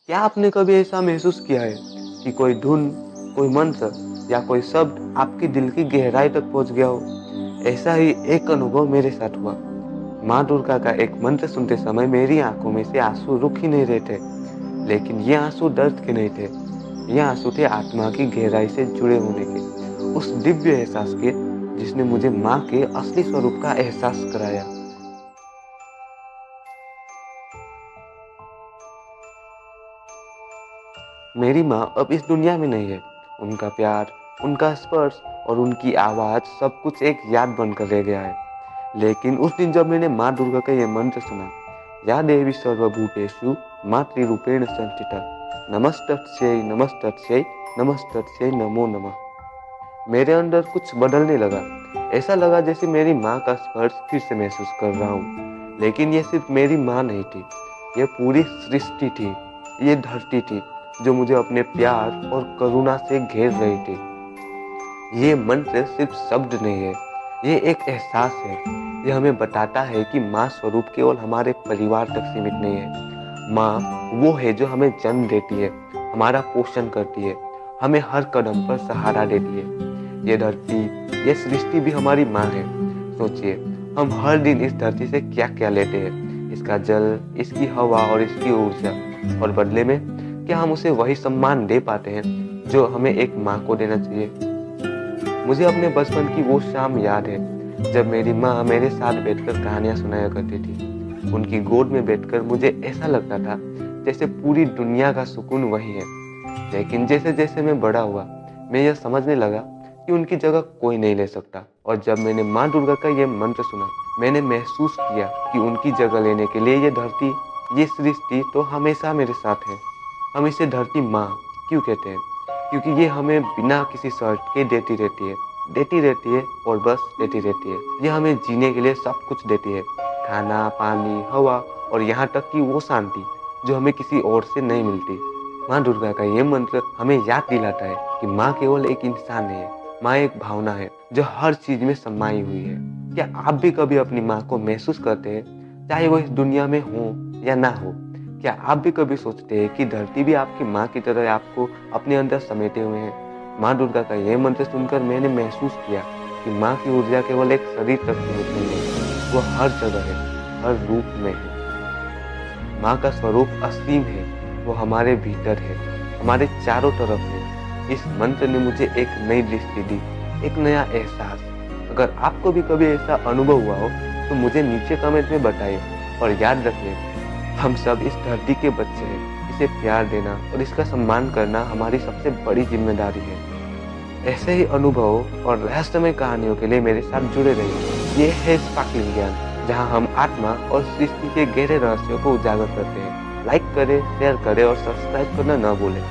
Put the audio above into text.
क्या आपने कभी ऐसा महसूस किया है कि कोई धुन, कोई मंत्र या कोई शब्द आपके दिल की गहराई तक पहुंच गया हो? ऐसा ही एक अनुभव मेरे साथ हुआ। माँ दुर्गा का एक मंत्र सुनते समय मेरी आंखों में से आंसू रुक ही नहीं रहे थे। लेकिन ये आंसू दर्द के नहीं थे, ये आंसू थे आत्मा की गहराई से जुड़े होने के, उस दिव्य एहसास के जिसने मुझे माँ के असली स्वरूप का एहसास कराया। मेरी माँ अब इस दुनिया में नहीं है। उनका प्यार, उनका स्पर्श और उनकी आवाज़ सब कुछ एक याद बनकर रह गया है। लेकिन उस दिन जब मैंने माँ दुर्गा का ये मंत्र सुना, या देवी सर्वभूतेषु मातृरूपेण संस्थिता, नमस्तस्यै नमस्तस्यै नमस्तस्यै नमो नमः, मेरे अंदर कुछ बदलने लगा। ऐसा लगा जैसे मेरी माँ का स्पर्श फिर से महसूस कर रहा हूँ। लेकिन ये सिर्फ मेरी माँ नहीं थी, ये पूरी सृष्टि थी, ये धरती थी जो मुझे अपने प्यार और करुणा से घेर रही थी। ये मंत्र सिर्फ शब्द नहीं है, ये एक एहसास है। ये हमें बताता है कि माँ स्वरूप केवल हमारे परिवार तक सीमित नहीं है। माँ वो है जो हमें जन्म देती है, हमारा पोषण करती है, हमें हर कदम पर सहारा देती है। ये धरती, ये सृष्टि भी हमारी माँ है। सोचिए, हम हर दिन इस धरती से क्या क्या लेते हैं, इसका जल, इसकी हवा और इसकी ऊर्जा, और बदले में क्या हम उसे वही सम्मान दे पाते हैं जो हमें एक माँ को देना चाहिए? मुझे अपने बचपन की वो शाम याद है जब मेरी माँ मेरे साथ बैठकर कहानियाँ सुनाया करती थी। उनकी गोद में बैठकर मुझे ऐसा लगता था जैसे पूरी दुनिया का सुकून वही है। लेकिन जैसे जैसे मैं बड़ा हुआ, मैं यह समझने लगा कि उनकी जगह कोई नहीं ले सकता। और जब मैंने माँ दुर्गा का ये मंत्र सुना, मैंने महसूस किया कि उनकी जगह लेने के लिए ये धरती, ये सृष्टि तो हमेशा मेरे साथ है। हम इसे धरती माँ क्यों कहते हैं? क्योंकि ये हमें बिना किसी शर्त के देती रहती है और बस देती रहती है। ये हमें जीने के लिए सब कुछ देती है, खाना, पानी, हवा और यहाँ तक कि वो शांति जो हमें किसी और से नहीं मिलती। माँ दुर्गा का ये मंत्र हमें याद दिलाता है कि माँ केवल एक इंसान नहीं है, माँ एक भावना है जो हर चीज में समाई हुई है। क्या आप भी कभी अपनी माँ को महसूस करते हैं, चाहे वो इस दुनिया में हो या ना हो? क्या आप भी कभी सोचते हैं कि धरती भी आपकी माँ की तरह आपको अपने अंदर समेटे हुए है? माँ दुर्गा का यह मंत्र सुनकर मैंने महसूस किया कि माँ की ऊर्जा केवल एक शरीर तक सीमित नहीं है, वो हर जगह है, हर रूप में है। माँ का स्वरूप असीम है, वो हमारे भीतर है, हमारे चारों तरफ है। इस मंत्र ने मुझे एक नई दृष्टि दी, एक नया एहसास। अगर आपको भी कभी ऐसा अनुभव हुआ हो तो मुझे नीचे कमेंट में बताइए। और याद रखिए, हम सब इस धरती के बच्चे हैं। इसे प्यार देना और इसका सम्मान करना हमारी सबसे बड़ी जिम्मेदारी है। ऐसे ही अनुभव और रहस्यमय कहानियों के लिए मेरे साथ जुड़े रहिए। ये है स्पार्कलिंग ज्ञान, जहां हम आत्मा और सृष्टि के गहरे रहस्यों को उजागर करते हैं। लाइक करें, शेयर करें और सब्सक्राइब करना न भूलें।